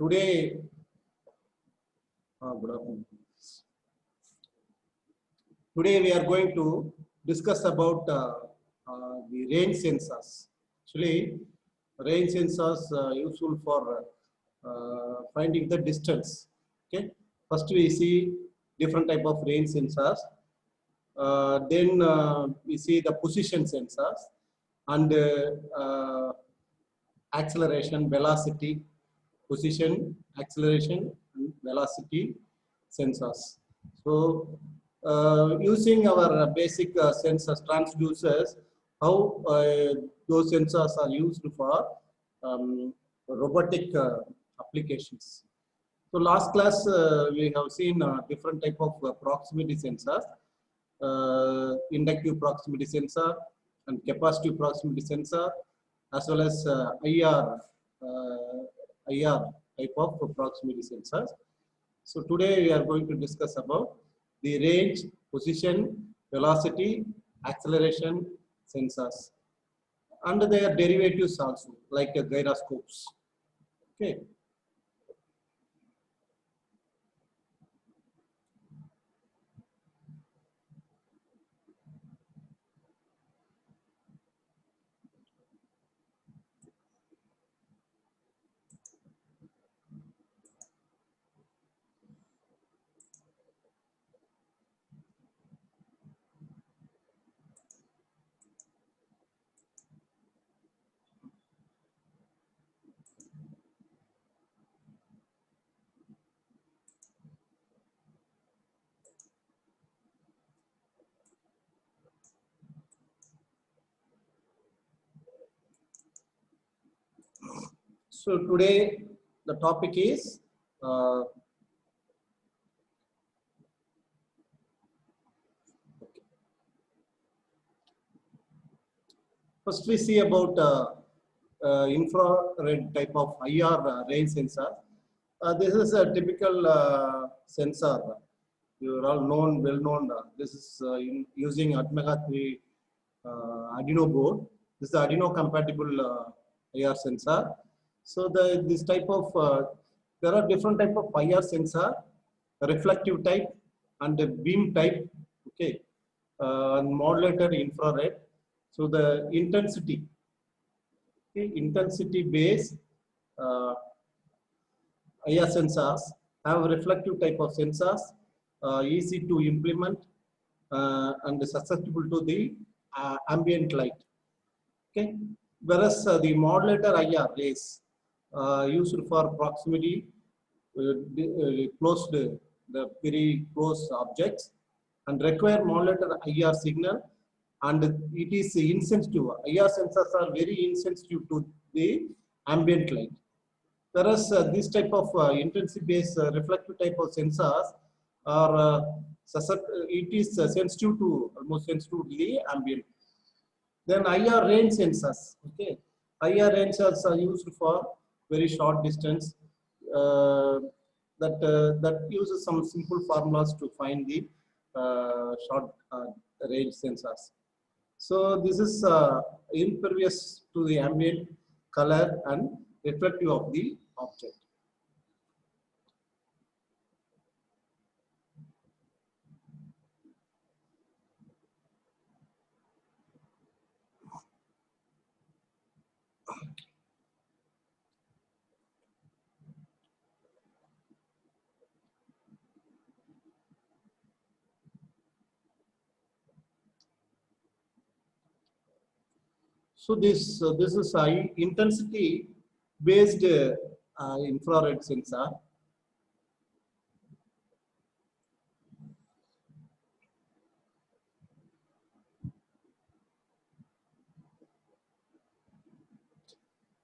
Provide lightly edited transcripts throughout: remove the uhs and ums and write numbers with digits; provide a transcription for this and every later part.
Today, good afternoon. Today we are going to discuss about the range sensors. Actually, range sensors useful for finding the distance. Okay. First we see different type of range sensors. Then we see the position sensors and acceleration, velocity, position, acceleration, and velocity sensors. So, using our basic sensors, transducers, how those sensors are used for robotic applications. So, last class we have seen different type of proximity sensors, inductive proximity sensor and capacitive proximity sensor, as well as IR type of proximity sensors. So today we are going to discuss about the range, position, velocity, acceleration sensors and their derivatives also, like gyroscopes. Okay. So today the topic is first we see about infrared type of IR range sensor. This is a typical sensor. You are all known, well known. This is using Atmega 3 Arduino board. This is the Arduino compatible IR sensor. So this type of there are different type of IR sensor, reflective type and beam type. Okay, modulator infrared. So the intensity, okay, intensity based IR sensors have reflective type of sensors, easy to implement and susceptible to the ambient light. Okay, whereas the modulator IR rays used for proximity, close the very close objects, and require modulator IR signal, and it is insensitive. IR sensors are very insensitive to the ambient light. Whereas this type of intensity-based reflective type of sensors are it is sensitive to almost sensitive to the ambient. Then IR range sensors. Okay, IR range sensors are used for very short distance. That uses some simple formulas to find the short range sensors. So this is impervious to the ambient color and reflective of the object. So this is high intensity based infrared sensor.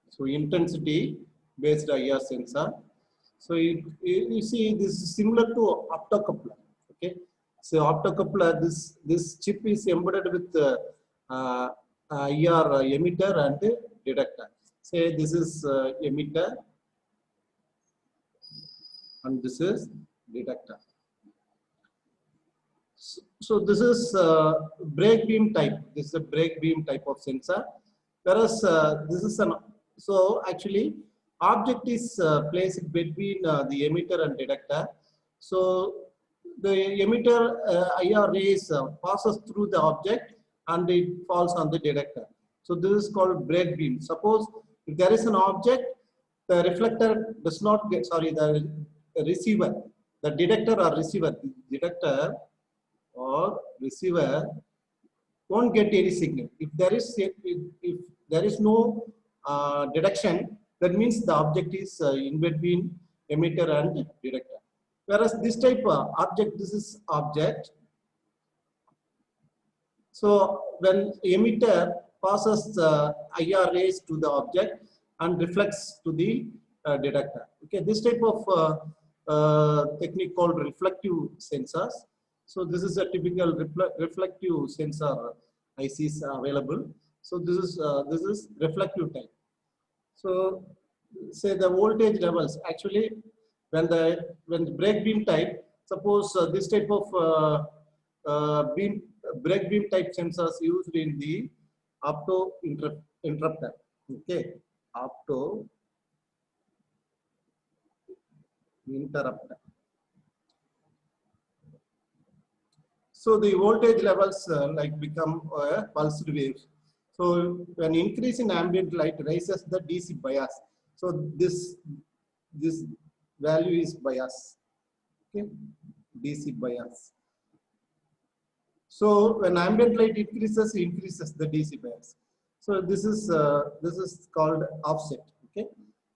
So intensity based IR sensor. So you see this is similar to optocoupler. Okay, so optocoupler, this chip is embedded with IR emitter and detector. Say this is emitter and this is detector. So this is break beam type. This is a break beam type of sensor. Whereas this is an, so actually Object is placed between the emitter and detector. So the emitter IR rays passes through the object and it falls on the detector. So this is called break beam. Suppose if there is an object, the reflector does not get, sorry, the receiver, the detector or receiver, detector or receiver won't get any signal. If there is no detection, that means the object is in between emitter and detector. Whereas this type of object, this is object. So when emitter passes IR rays to the object and reflects to the detector. Okay, this type of technique called reflective sensors. So this is a typical reflective sensor ICs available. So this is reflective type. So say the voltage levels actually when the break beam type, suppose this type of break beam type sensors used in the opto interrupter. Okay, opto interrupter. So the voltage levels like become pulsed waves. So when increase in ambient light raises the DC bias. So this value is bias. Okay, DC bias. So when ambient light increases the DC bias. So this is called offset. Okay,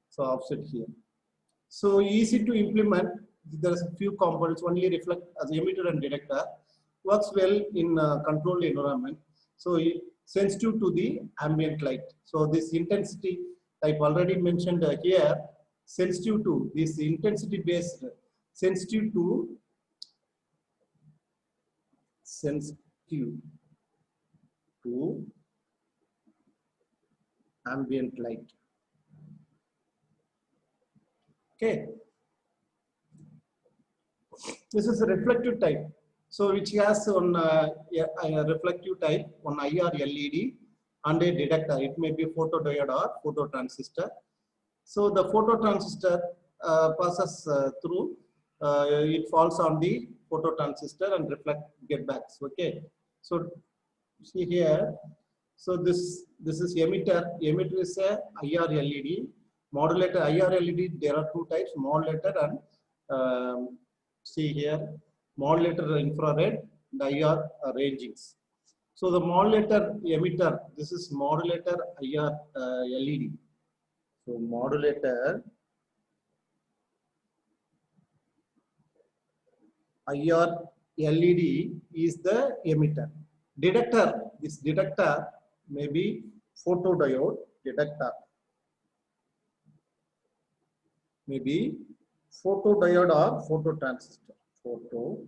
so offset here. So easy to implement. There is a few components. Only reflect as emitter and detector. Works well in controlled environment. So sensitive to the ambient light. So this intensity type already mentioned here. Sensitive to this intensity based. Sensitive to ambient light. Okay. This is a reflective type. So which has on a reflective type on IR LED and a detector. It may be photodiode or phototransistor. So the phototransistor passes through. It falls on the phototransistor and get back. Okay. So see here. So this is emitter. Emitter is a IR LED. Modulator IR LED. There are two types: modulator and see here, modulator infrared and IR rangings. So the modulator emitter. This is modulator IR LED. So modulator IR LED is the emitter. Detector, this detector may be photodiode detector. Maybe photodiode or phototransistor. Photodiode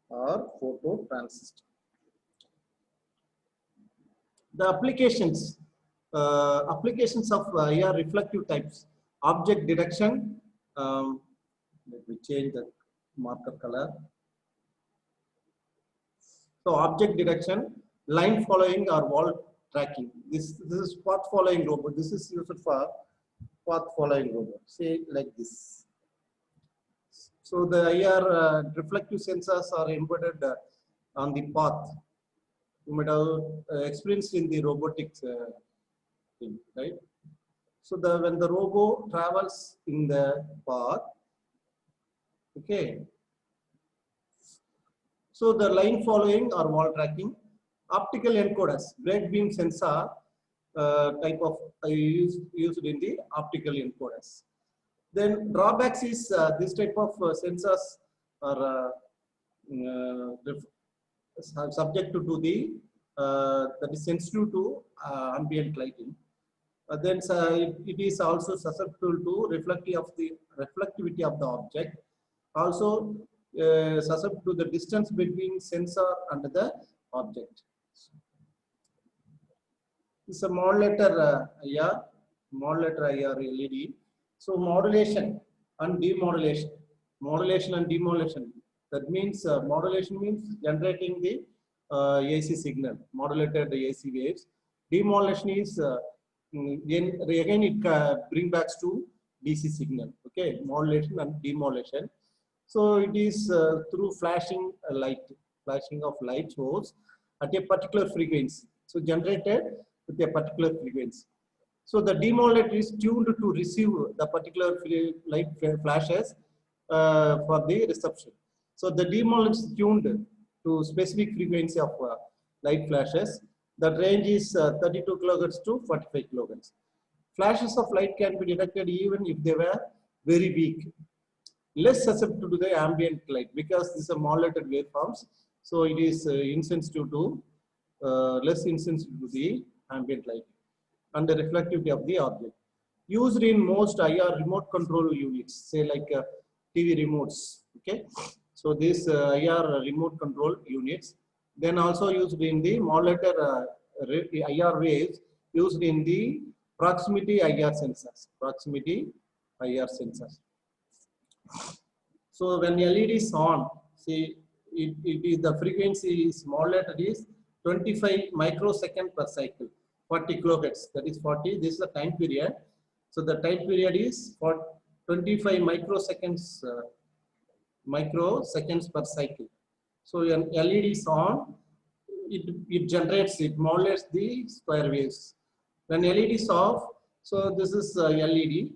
or phototransistor. The applications of IR reflective types, object detection. Let me change the marker color. So object detection, line following or wall tracking. This is path following robot. This is used for path following robot. Say like this. So the IR reflective sensors are embedded on the path. You might have experienced in the robotics thing, right? So when the robot travels in the path, okay. So the line following or wall tracking, optical encoders, break beam sensor type of used in the optical encoders. Then drawbacks is this type of sensors are subject to the that is sensitive to ambient lighting. Then it is also susceptible to reflectivity of the object. Also susceptible to the distance between sensor and the object. It's a modulator IR LED. So modulation and demodulation. Modulation and demodulation. That means modulation means generating the AC signal, modulated AC waves. Demodulation is then again it bring back to DC signal. Okay, modulation and demodulation. So it is through flashing of light source at a particular frequency. So generated with a particular frequency. So the demodulator is tuned to receive the particular light flashes for the reception. So the demodulator is tuned to specific frequency of light flashes. The range is 32 kilohertz to 45 kilohertz. Flashes of light can be detected even if they were very weak, less susceptible to the ambient light because these are modulated waveforms. So it is insensitive to less insensitive to the ambient light and the reflectivity of the object. Used in most IR remote control units, say like TV remotes. Okay, so these IR remote control units, then also used in the modulator IR waves used in the proximity IR sensors. Proximity IR sensors. So when LED is on, see it is the frequency is modulated is 25 microsecond per cycle, 40 kilohertz. That is 40. This is the time period. So the time period is for 25 microseconds per cycle. So when LED is on, it generates, it modulates the square waves. When LED is off, so this is LED.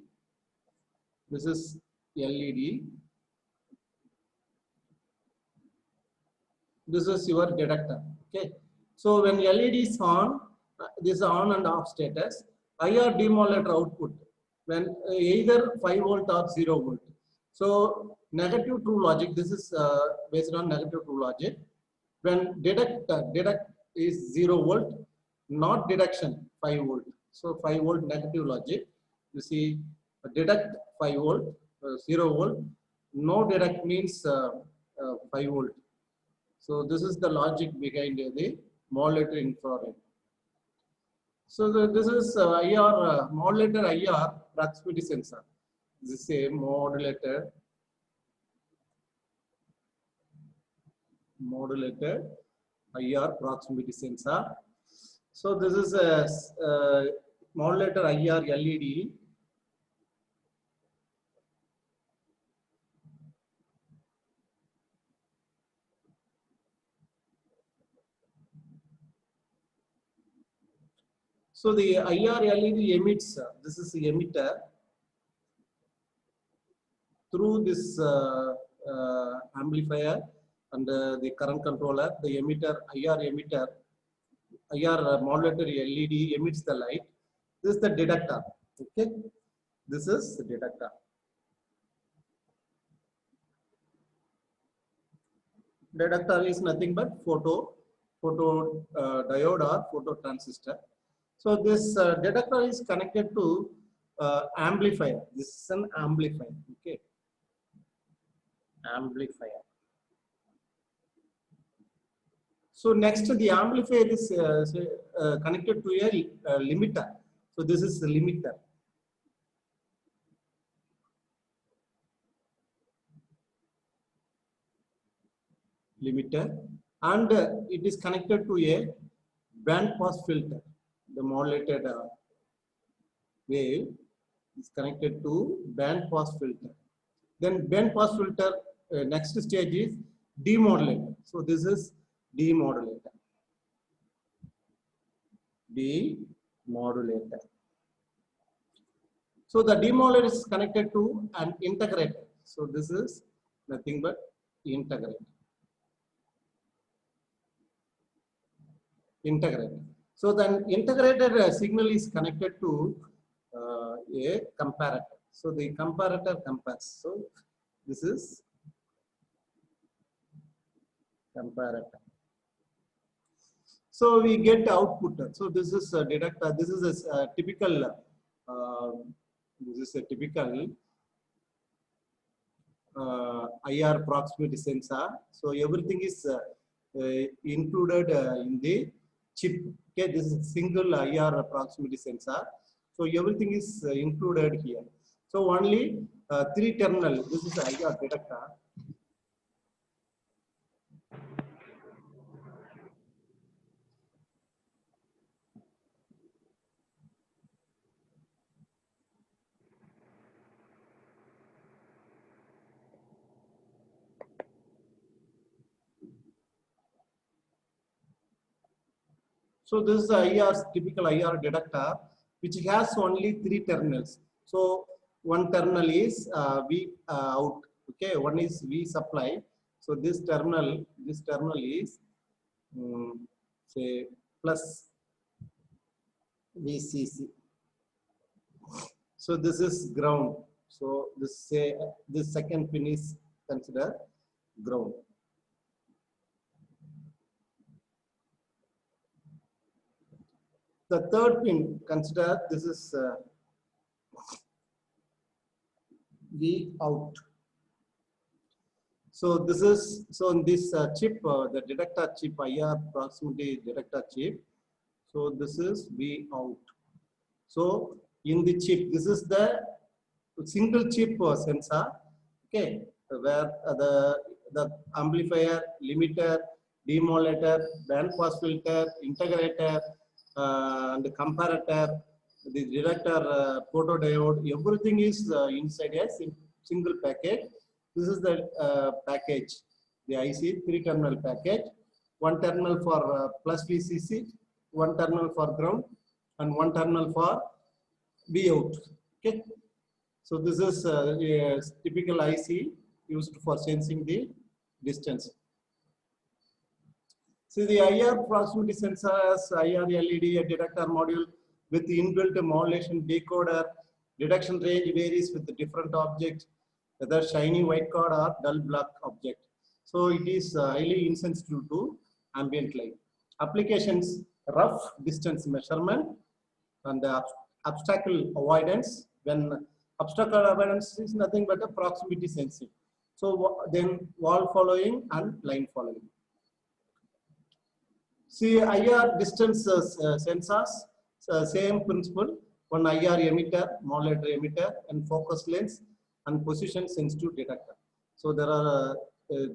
This is LED. This is your detector. Okay. So when LED is on, this is on and off status. IR demodulator output when either 5 volt or 0 volt. So negative true logic. This is based on negative true logic. When detect is 0 volt, not deduction 5 volt. So 5 volt negative logic. You see, detect 5 volt, 0 volt. No deduct means 5 volt. So this is the logic behind the modulator infrared. So this is IR modulator IR proximity sensor. This is a modulator IR proximity sensor. So this is a modulator IR LED. So the IR LED emits, this is the emitter through this amplifier and the current controller. The emitter, IR modulator LED emits the light. This is the detector. Okay, this is the detector. Detector is nothing but photo diode or photo transistor. So this detector is connected to amplifier. This is an amplifier. Okay, amplifier. So next the amplifier is connected to a limiter. So this is the limiter. And it is connected to a band pass filter. The modulated wave is connected to band pass filter. Then band pass filter next stage is demodulator. So this is demodulator. Demodulator. So the demodulator is connected to an integrator. So this is nothing but integrator. Integrator. So then integrated signal is connected to a comparator. So the comparator compares. So this is comparator. So we get output. So this is a detector. This is a typical. This is a typical IR proximity sensor. So everything is included in the chip. Okay, this is single IR proximity sensor. So everything is included here. So only 3 terminal. This is IR detector. So this is the IR, typical IR detector, which has only 3 terminals. So one terminal is V out. Okay, one is V supply. So this terminal is say plus VCC. So this is ground. So this second pin is considered ground. The third pin consider this is V out. So this is in this chip, the detector chip, IR proximity detector chip. So this is V out. So in the chip, this is the single chip sensor. Okay, where the amplifier, limiter, demodulator, band pass filter, integrator, and the comparator, the detector, photodiode, everything is inside a single package. This is the package, the IC 3-terminal package. One terminal for plus VCC, one terminal for ground, and one terminal for V out. Okay. So this is a typical IC used for sensing the distance. See, the IR proximity sensor has IR LED, a detector module with inbuilt modulation decoder. Detection range varies with the different objects, whether shiny white card or dull black object. So it is highly insensitive to ambient light. Applications: rough distance measurement and obstacle avoidance. When obstacle avoidance is nothing but a proximity sensing. So then wall following and line following. See, IR distance sensors, same principle. One IR emitter, modulator emitter, and focus lens, and position sensitive detector. So there are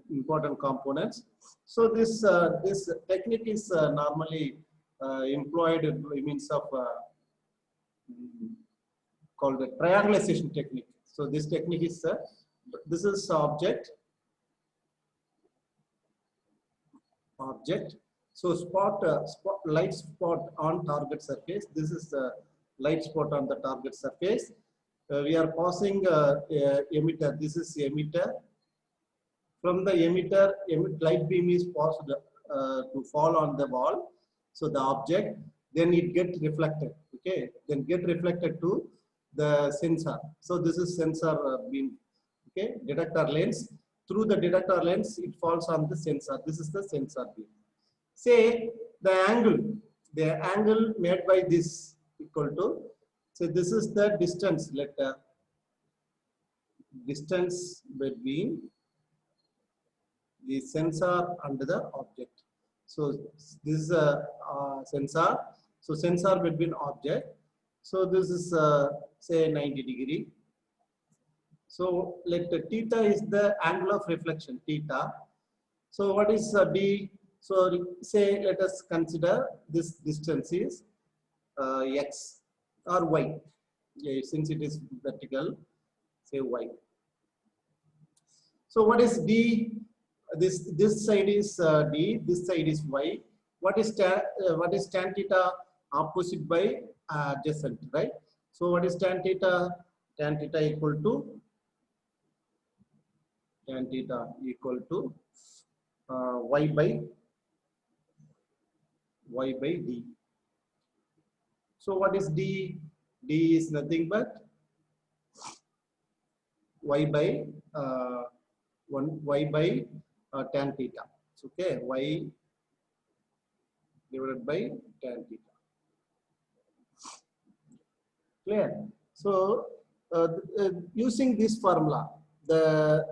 important components. So this technique is normally employed by means of called the triangulation technique. So this technique is this is object. So light spot on target surface. This is the light spot on the target surface. We are passing emitter. This is emitter. From the emitter, light beam is passed to fall on the wall. So the object, then it gets reflected. Okay, then get reflected to the sensor. So this is sensor beam. Okay, detector lens. Through the detector lens, it falls on the sensor. This is the sensor beam. Say the angle made by this equal to, so this is the distance, distance between the sensor and the object. So this is a sensor. So sensor between object. So this is say 90°. So let theta is the angle of reflection, theta. So what is d? So say let us consider this distance is x or y. Yeah, since it is vertical, say y. So what is d? This side is d. This side is y. What is tan theta? Opposite by adjacent, right? So what is tan theta? Tan theta equal to y by d. So what is d? D is nothing but y by tan theta. Okay, y divided by tan theta. Clear? So using this formula, the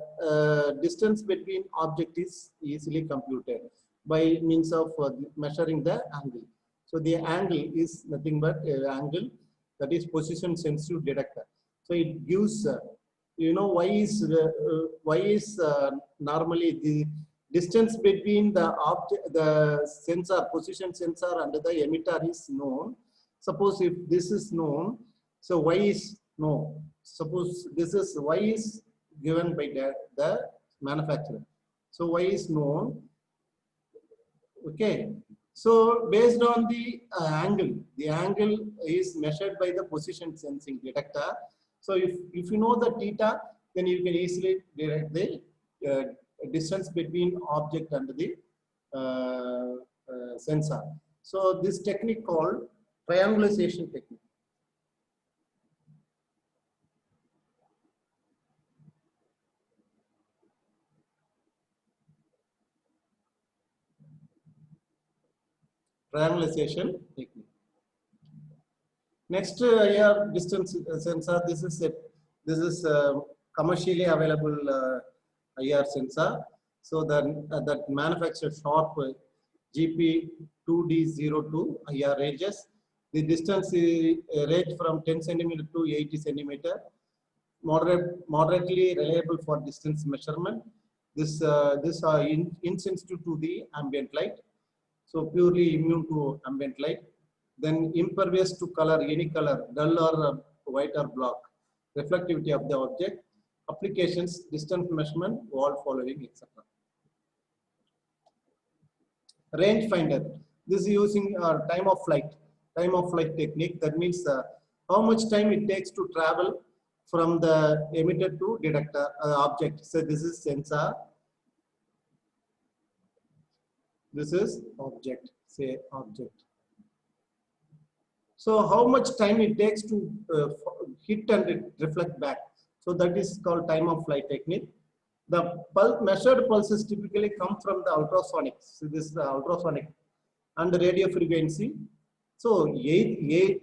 distance between object is easily computed by means of measuring the angle. So the angle is nothing but angle that is position sensitive detector. So it gives why is normally the distance between the object, the sensor, position sensor and the emitter is known. Suppose if this is known, so y is known. Suppose this is y is given by the manufacturer. So y is known. Okay. So based on the angle is measured by the position sensing detector. So if you know the theta, then you can easily direct the uh, distance between object and the sensor. So this technique called triangulation technique. Triangulation technique. Next, IR distance sensor. This is commercially available IR sensor. So that manufactured Sharp GP2D02 IR ranges. The distance is range from 10 centimeter to 80 centimeter. Moderately reliable for distance measurement. This are insensitive to the ambient light. So purely immune to ambient light. Then impervious to color, any color, dull or white or black. Reflectivity of the object. Applications, distance measurement, wall following, etc. Range finder. This is using time of flight technique. That means how much time it takes to travel from the emitter to detector object. So this is sensor. This is object. Say object. So how much time it takes to hit and reflect back. So that is called time of flight technique. The measured pulses typically come from the ultrasonics. So this is the ultrasonic and the radio frequency. So any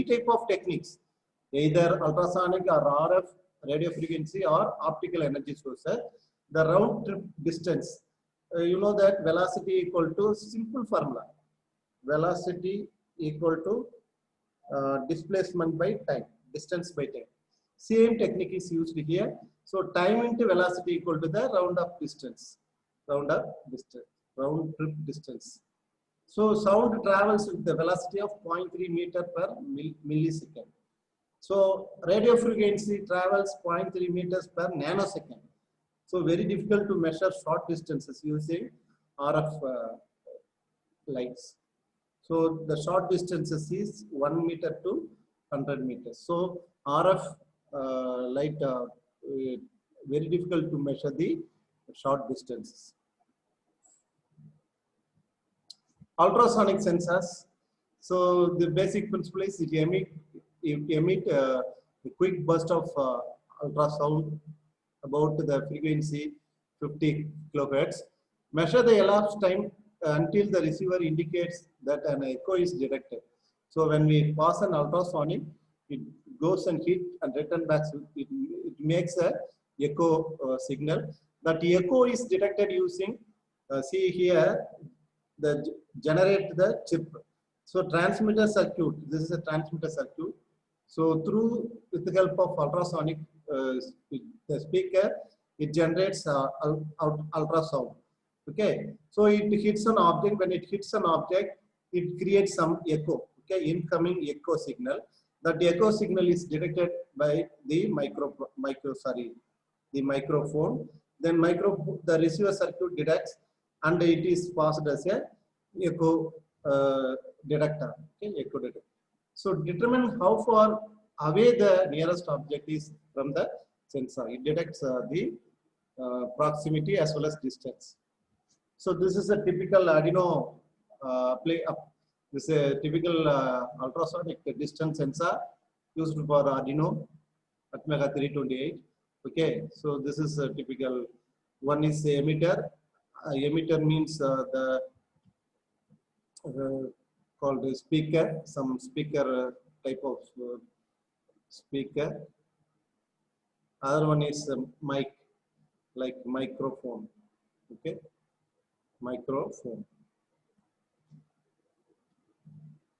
type of techniques, either ultrasonic or RF, radio frequency or optical energy sources, the round trip distance, you know that velocity equal to simple formula. Velocity equal to displacement by time, distance by time. Same technique is used here. So time into velocity equal to the round trip distance. So sound travels with the velocity of 0.3 meter per millisecond. So radio frequency travels 0.3 meters per nanosecond. So very difficult to measure short distances using RF lights. So the short distances is 1 meter to 100 meters. So RF light very difficult to measure the short distances. Ultrasonic sensors. So the basic principle is it emit a quick burst of ultrasound about the frequency 50 kilohertz. Measure the elapsed time until the receiver indicates that an echo is detected. So when we pass an ultrasonic, it goes and hit and return back. It makes a echo signal. That echo is detected using, see here, generate the chip. So transmitter circuit, this is a transmitter circuit. So with the help of ultrasonic, the speaker, it generates ultrasound. Okay, so it hits an object. When it hits an object, it creates some echo. Okay, incoming echo signal. That echo signal is detected by the the microphone. Then the receiver circuit detects, and it is passed as a echo detector. Okay, echo detector. So determine how far away the nearest object is from the sensor. It detects the proximity as well as distance. So this is a typical Arduino this is a typical ultrasonic distance sensor used for Arduino Atmega 328. Okay, so this is a typical one is the emitter. Emitter means the called a speaker, some speaker type of speaker. Other one is mic, like microphone. Okay, microphone.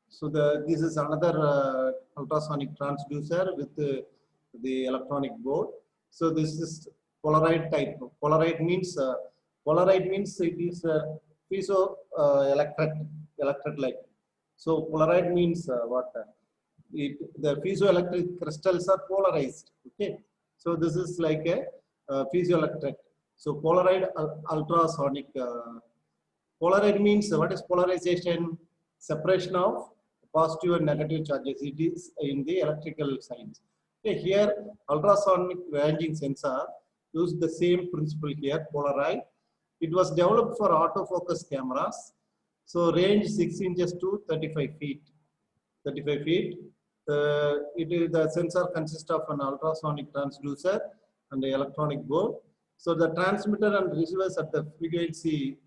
So this is another ultrasonic transducer with the electronic board. So this is Polaroid type. Polaroid means it is a piezo electric light. So Polaroid means what? The piezoelectric crystals are polarized. Okay, so this is like a piezoelectric. So Polaroid ultrasonic Polarized means what is polarization? Separation of positive and negative charges. It is in the electrical science. Okay, here ultrasonic ranging sensor use the same principle here, polarized. It was developed for autofocus cameras. So range 6 inches to 35 feet. 35 feet. The sensor consists of an ultrasonic transducer and the electronic board. So the transmitter and receivers at the frequency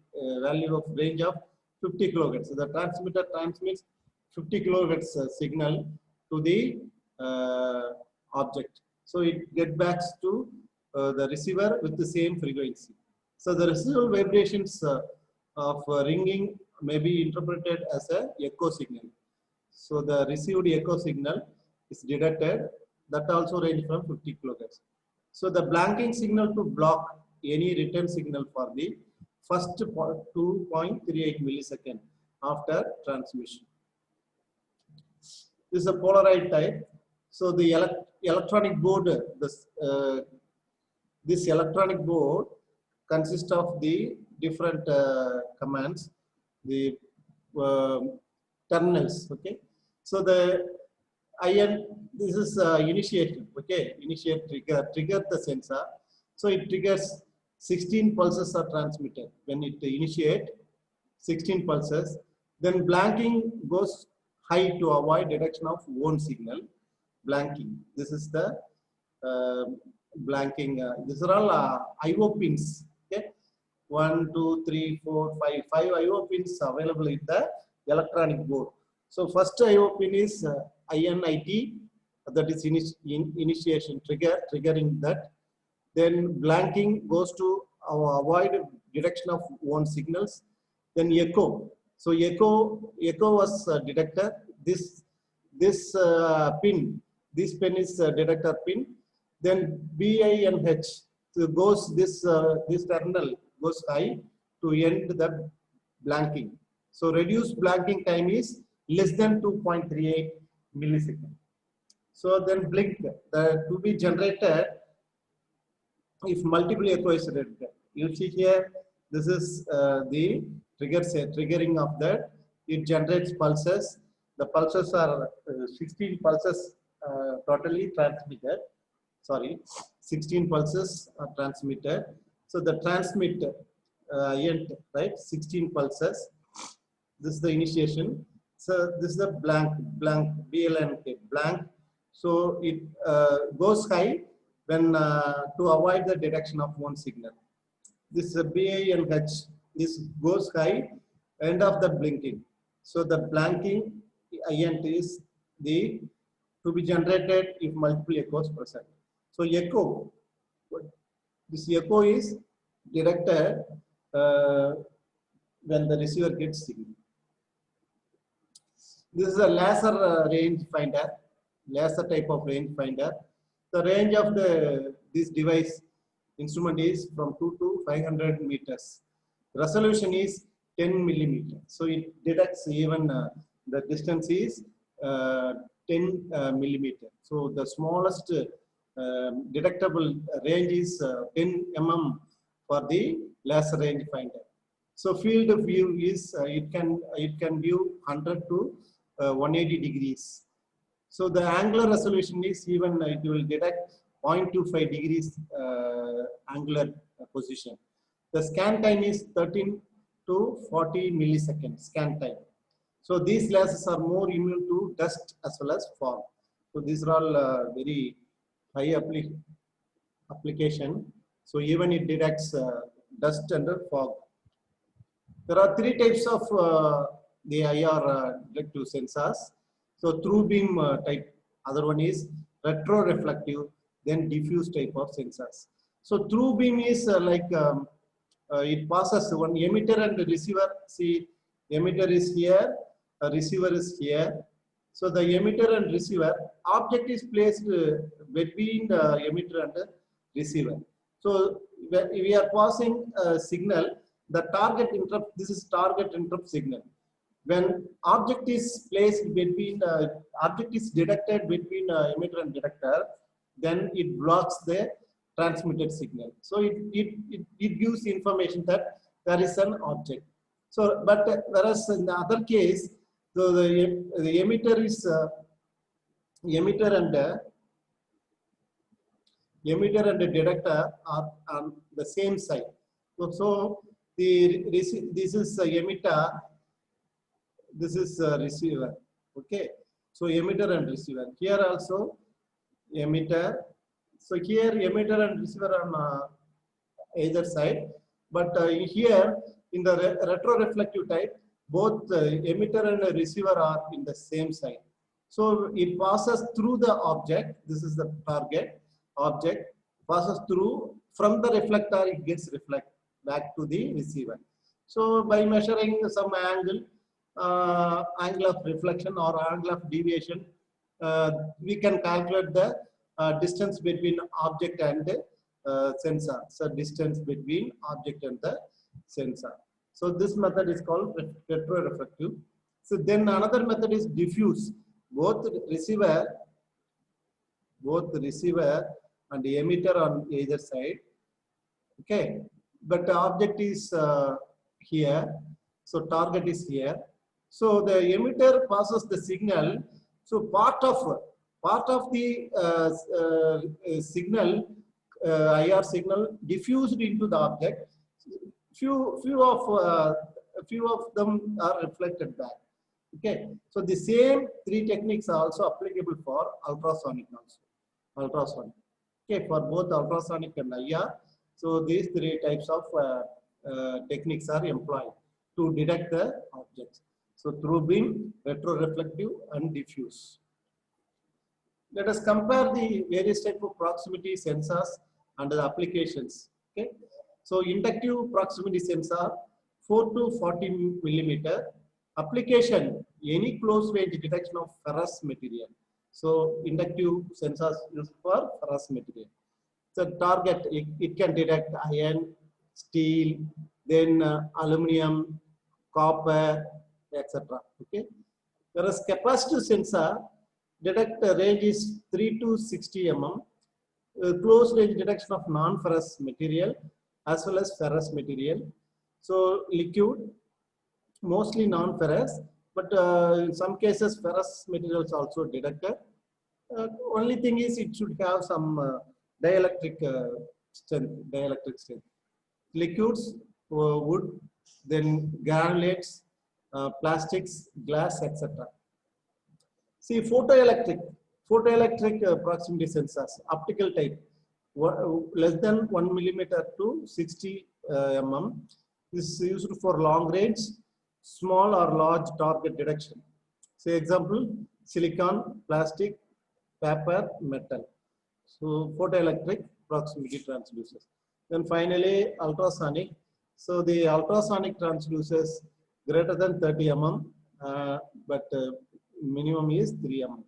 value of range of 50 kilohertz. So the transmitter transmits 50 kilohertz signal to the object. So it gets back to the receiver with the same frequency. So the residual vibrations of ringing may be interpreted as a echo signal. So the received echo signal is detected, that also range from 50 kilohertz. So the blanking signal to block any return signal for the first 2.38 millisecond after transmission. This is a polarized type. So the electronic board, this electronic board consists of the different commands, the terminals. Okay, so the IN, this is initiation. Okay, initiate trigger the sensor. So it triggers 16 pulses are transmitted when it initiate 16 pulses. Then blanking goes high to avoid detection of own signal. Blanking. This is the blanking. These are all IO pins. Okay, 1, 2, 3, 4, 5. 5 IO pins available in the electronic board. So first IO pin is INIT, that is initiation trigger, triggering that. Then blanking goes to avoid detection of own signals. Then echo. So echo was detector. This pin is detector pin. Then BI and H. So goes this terminal goes high to end the blanking. So reduced blanking time is less than 2.38 millisecond. So then blink to be generated if multiple echo is detected. You see here, this is the triggering of that. It generates pulses. The pulses are 16 pulses totally transmitted. Sorry, 16 pulses are transmitted. So the transmit end, right? 16 pulses. This is the initiation. So this is the blank BLNK blank. So it goes high when to avoid the detection of one signal. This BI and H, this goes high end of the blinking. So the blanking INT is the to be generated if multiple echoes present. So echo, this echo is detected when the receiver gets signal. This is a laser range finder, laser type of range finder. The range of this device instrument is from 2 to 500 meters. Resolution is 10 millimeters. So it detects even the distance is 10 millimeter. So the smallest detectable range is 10 mm for the laser range finder. So field of view is it can view 100 to 180 degrees. So the angular resolution is even it will detect 0.25 degrees angular position. The scan time is 13 to 40 milliseconds scan time. So these lasers are more immune to dust as well as fog. So these are all very high application. So even it detects dust and fog. There are three types of the IR detective sensors. So through beam type, other one is retroreflective, then diffuse type of sensors. So through beam is it passes one emitter and receiver. See, emitter is here, receiver is here. So the emitter and receiver object is placed between the emitter and the receiver. So we are passing a signal. The target interrupt. This is target interrupt signal. When object is placed between object is detected between emitter and detector, then it blocks the transmitted signal. So it gives information that there is an object. So, but whereas in the other case, the emitter is emitter and emitter and the detector are on the same side. So this is emitter, this is receiver. Okay, so emitter and receiver. Here also emitter. So here emitter and receiver on either side, but here in the retroreflective type, both emitter and receiver are in the same side. So it passes through the object. This is the target object, passes through from the reflector. It gets reflected back to the receiver. So by measuring some angle, angle of reflection or angle of deviation, we can calculate the distance between object and sensor. So distance between object and the sensor. So this method is called retroreflective. So then another method is diffuse. Both receiver and the emitter on either side. Okay, but the object is here. So target is here. So the emitter passes the signal. So part of the signal, IR signal, diffused into the object. Few of them are reflected back. Okay, so the same three techniques are also applicable for ultrasonic also. Ultrasonic. Okay, for both ultrasonic and IR. So these three types of techniques are employed to detect the objects. So through beam, retroreflective, and diffuse. Let us compare the various types of proximity sensors and the applications. Okay, so inductive proximity sensor 4 to 40 millimeter. Application, any close range detection of ferrous material. So inductive sensors used for ferrous material. So target, it can detect iron, steel, then aluminum, copper, etc. Okay. Whereas capacitive sensor detect range is 3 to 60 mm. Close range detection of non-ferrous material as well as ferrous material. So liquid, mostly non-ferrous, but in some cases ferrous materials also detected. Only thing is it should have some dielectric strength. Liquids, wood, then granulates, plastics, glass, etc. See, photoelectric proximity sensors, optical type, less than 1 millimeter to 60 mm. This is used for long range, small or large target detection. Say example, silicon, plastic, paper, metal. So photoelectric proximity transducers. Then finally ultrasonic. So the ultrasonic transducers greater than 30 mm, but minimum is 3 mm.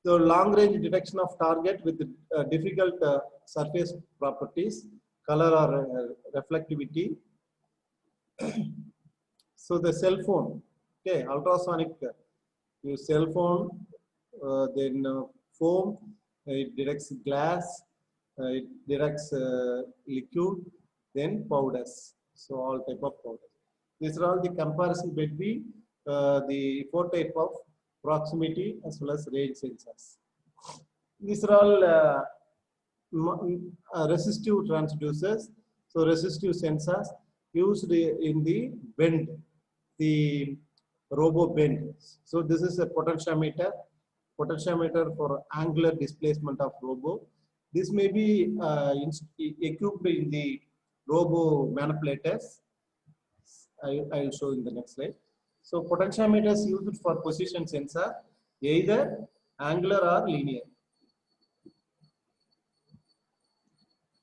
So long range detection of target with difficult surface properties, color or reflectivity. So the cell phone, okay, ultrasonic, use cell phone, then foam, it detects glass, it detects liquid, then powders. So all type of powders. These are all the comparison between the 4 type of proximity as well as range sensors. These are all resistive transducers. So resistive sensors used in the bend, the robo bend. So this is a potentiometer for angular displacement of robo. This may be equipped in the robo manipulators. I will show in the next slide. So potentiometers used for position sensor, either angular or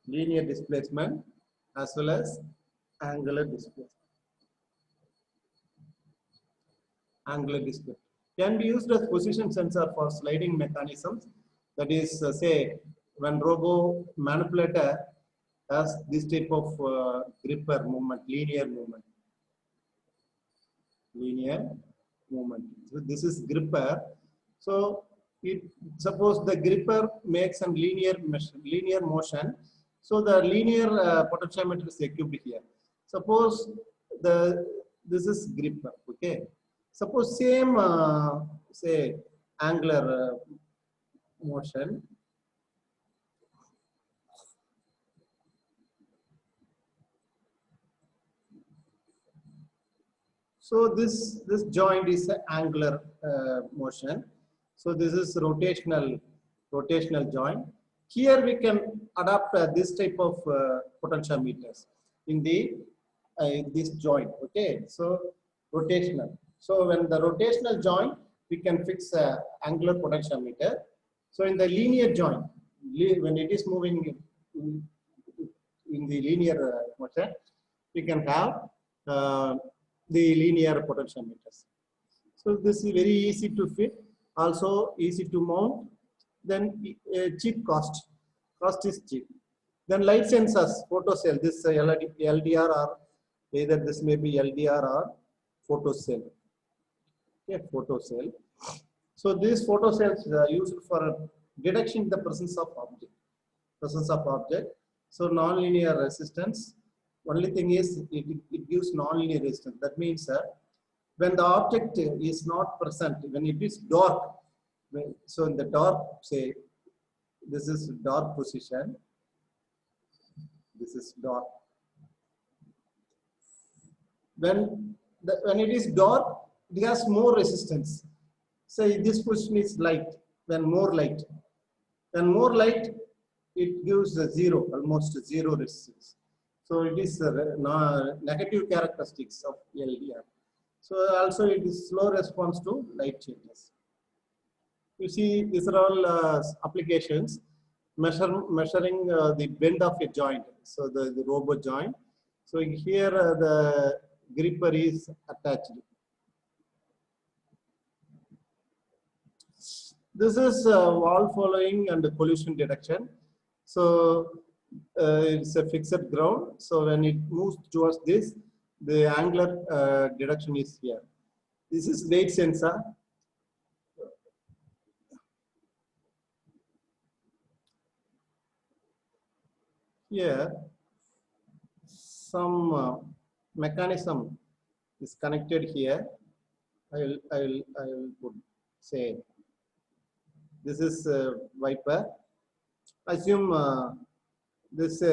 linear displacement as well as angular displacement. Can be used as position sensor for sliding mechanisms. That is, say, when robo manipulator has this type of gripper movement, linear movement. So this is gripper. So suppose the gripper makes some linear motion. So the linear potentiometer is equipped here. Suppose the this is gripper. Okay. Suppose same say angular motion. So this joint is an angular motion. So this is rotational joint. Here we can adapt this type of potentiometers in the this joint. Okay, so rotational. So when the rotational joint, we can fix angular potentiometer. So in the linear joint, when it is moving in the linear motion, we can have the linear potentiometers. So this is very easy to fit, also easy to mount. Then cheap cost. Cost is cheap. Then light sensors, photocell. This LDR or either this may be LDR or photocell. Okay, photocell. So these photocells are used for detection the presence of object. Presence of object. So nonlinear resistance. Only thing is it gives nonlinear resistance. That means when the object is not present, when it is dark, so in the dark, say this is dark position, this is dark. When it is dark, it has more resistance. Say this position is light, then more light. When more light, it gives zero, almost zero resistance. So it is negative characteristics of LDR. So also it is slow response to light changes. You see, these are all applications measuring the bend of a joint. So the robo joint. So here the gripper is attached. This is wall following and collision detection. So it's a fixed ground. So when it moves towards this, the angular detection is here. This is weight sensor. Here, some mechanism is connected here. I will put, say this is wiper. Assume this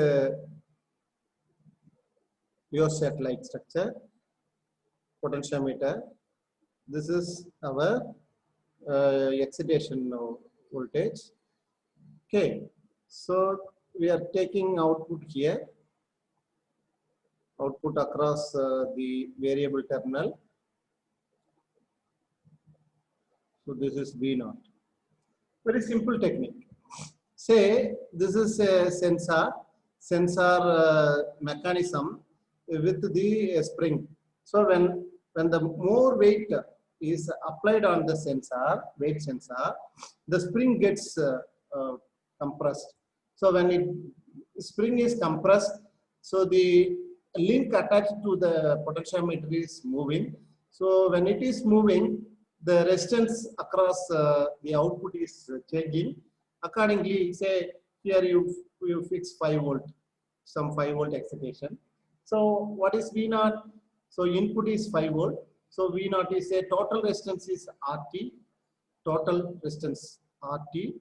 your satellite structure, potentiometer. This is our excitation voltage. Okay, so we are taking output here, output across the variable terminal. So this is V0. Very simple technique. Say this is a sensor mechanism with the spring. So when the more weight is applied on the sensor, weight sensor, the spring gets compressed. So when spring is compressed, so the link attached to the potentiometer is moving. So when it is moving, the resistance across the output is changing. Accordingly, say here you fix 5 volt, some 5 volt excitation. So what is V0? So input is 5 volt. So V0 is a total resistance is RT, total resistance RT.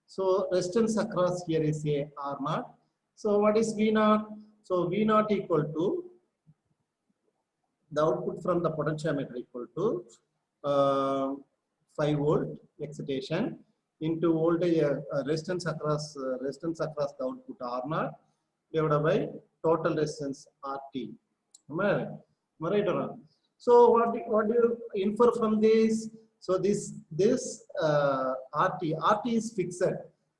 So resistance across here is a R0. So what is V0? So V0 equal to the output from the potentiometer equal to 5 volt excitation into voltage resistance across the output R0 divided by total resistance RT. Am I right or not? So what do you infer from this? So this RT is fixed.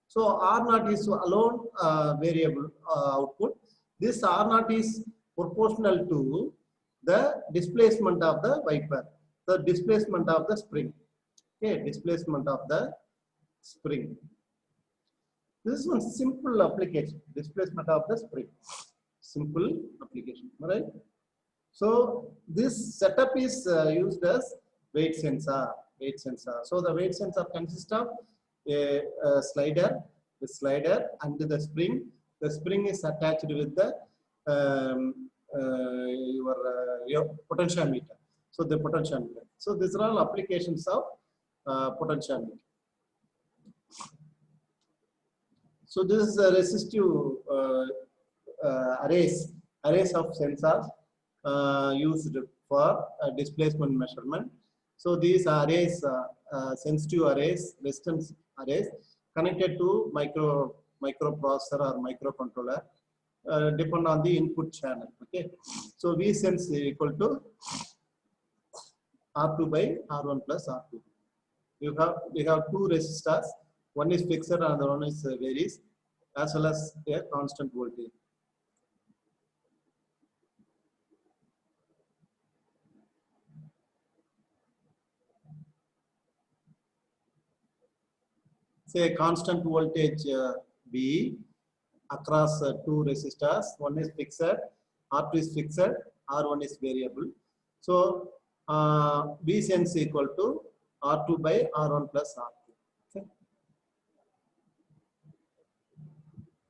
So R0 is alone variable output. This R0 is proportional to the displacement of the wiper, the displacement of the spring. Okay, displacement of the spring. This is one simple application, displacement of the spring. Simple application, right? So this setup is used as weight sensor. Weight sensor. So the weight sensor consists of a slider, and the spring. The spring is attached with the your potentiometer. So the potentiometer. So these are all applications of potentiometer. So this is a resistive arrays of sensors used for displacement measurement. So these arrays, sensitive arrays, resistance arrays, connected to microprocessor or microcontroller, depend on the input channel. Okay, so V sense equal to R2 by R1 plus R2. We have two resistors. One is fixed and the other one is varies, as well as a constant voltage. Say constant voltage B across two resistors. One is fixed, R2 is fixed, R1 is variable. So V sense equal to R2 by R1 plus R2.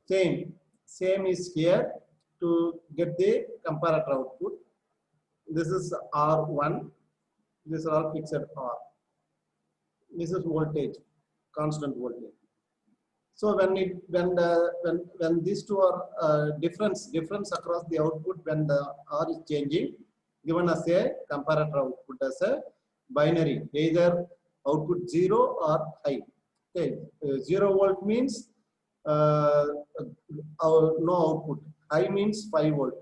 Okay. Same is here to get the comparator output. This is R1. This is all fixed R. This is voltage, constant voltage. So when these two are difference across the output, when the R is changing, given as a comparator output as a binary, either output 0 or high. Okay, 0 volt means no output. High means 5 volt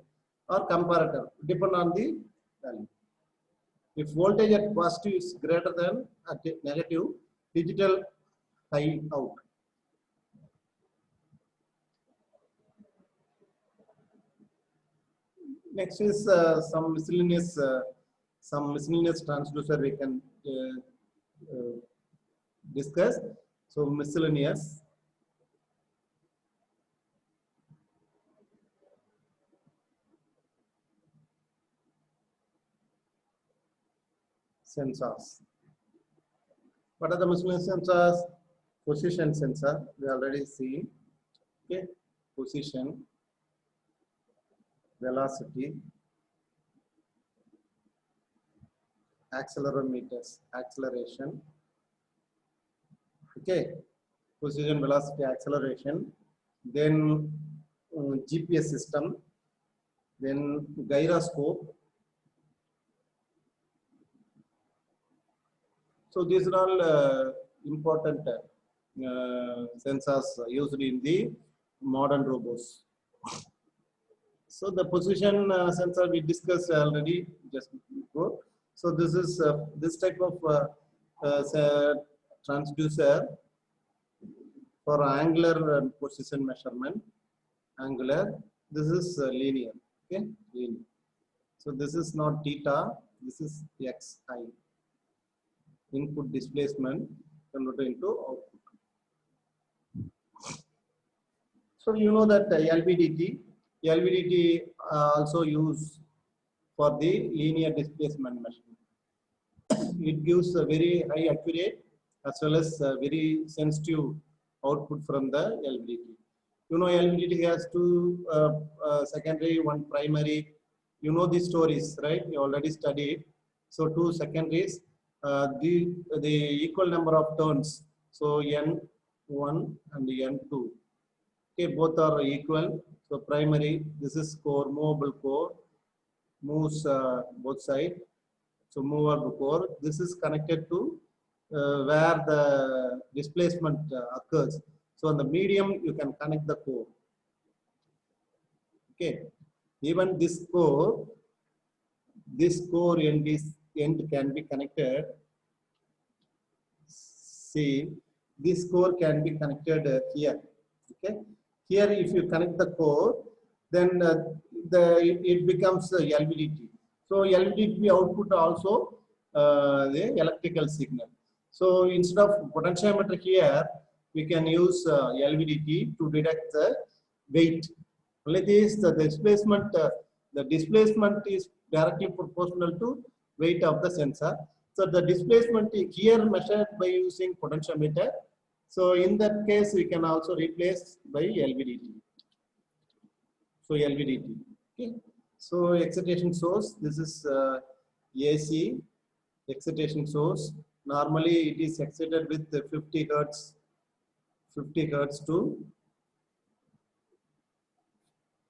or comparator, depend on the value. If voltage at positive is greater than at negative, digital high out. Next is some miscellaneous transducer we can discuss. So miscellaneous. Sensors. What are the miscellaneous sensors? Position sensor, we already seen. Okay, position, velocity, accelerometers, acceleration. Okay, position, velocity, acceleration. Then GPS system. Then gyroscope. So these are all important sensors used in the modern robots. So the position sensor we discussed already just before. So this is this type of transducer for angular position measurement. Angular. This is linear. Okay, linear. So this is not theta. This is xi. Input displacement converted into output. So you know that LVDT also used for the linear displacement measurement. It gives a very high accurate as well as very sensitive output from the LVDT. You know LVDT has two secondary, one primary. You know these stories, right? You already studied. So two secondaries. The equal number of turns, so N1 and N2. Okay, both are equal. So primary, this is core, movable core, moves both sides. So movable core. This is connected to where the displacement occurs. So in the medium, you can connect the core. Okay, even this core end can be connected. See, this core can be connected here. Okay, here if you connect the core, then it becomes LVDT. So LVDT output also the electrical signal. So instead of potentiometer here, we can use LVDT to detect the weight. Only this the displacement is directly proportional to weight of the sensor. So the displacement here measured by using potentiometer. So in that case, we can also replace by LVDT. So LVDT. Okay. So excitation source, this is AC excitation source. Normally it is excited with 50 hertz to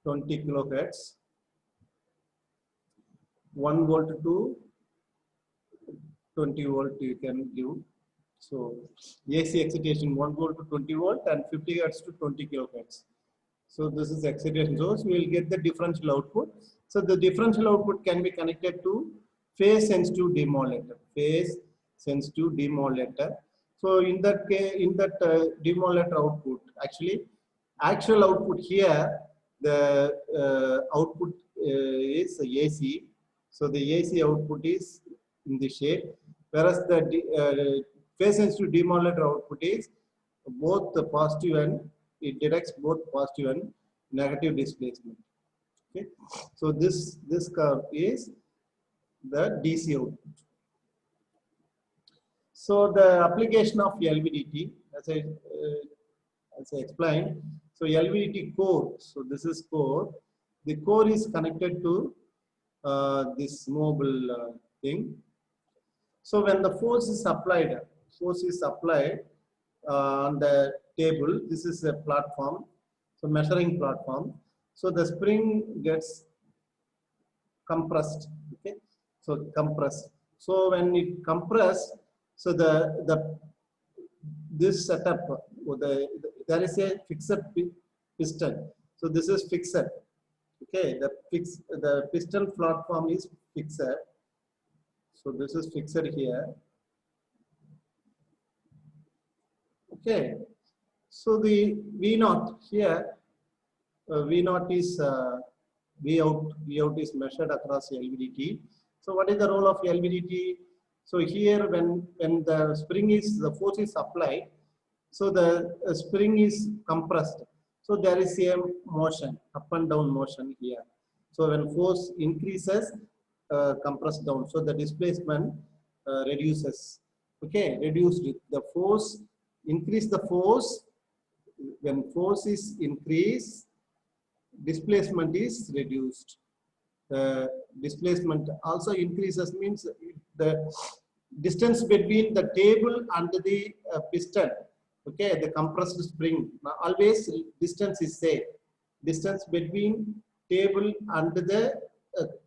20 kilohertz, 1 volt to 20 volt you can give. So AC excitation 1 volt to 20 volt and 50 hertz to 20 kilohertz. So this is excitation source. We will get the differential output. So the differential output can be connected to phase sensitive demodulator. Phase sensitive demodulator. So in that case, demodulator output, actual output here, the output is AC. So the AC output is in this shape, whereas the phase sensitive demodulator output is both the positive and it detects both positive and negative displacement. Okay, so this curve is the DC output. So the application of LVDT, as I explained, so LVDT core. So this is core. The core is connected to this mobile thing. So when the force is applied on the table, this is a platform, so measuring platform. So the spring gets compressed. Okay, so compressed. So when it compressed, so this setup, there is a fixed piston. So this is fixed. Okay, the piston platform is fixed. So this is fixed here. Okay, so the V0 here, V0 is V out is measured across LVDT. So what is the role of LVDT? So here when the force is applied, so the spring is compressed. So there is a motion, up and down motion here. So when force increases, compress down. So the displacement reduces. Okay, reduced. The force, increase the force. When force is increased, displacement is reduced. Displacement also increases, means the distance between the table and the piston. Okay, the compressed spring. Now, always distance is same. Distance between table and the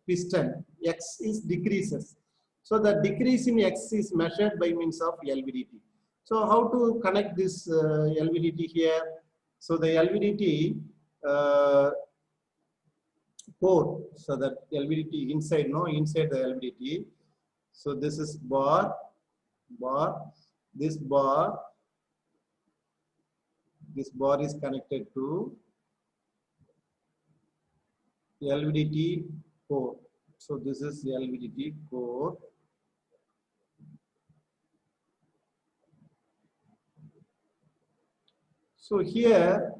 piston, x is decreases. So the decrease in x is measured by means of LVDT. So how to connect this LVDT here? So the LVDT core, so that LVDT inside the LVDT. So this is bar, this bar is connected to LVDT core. So this is the LVDT core. So here,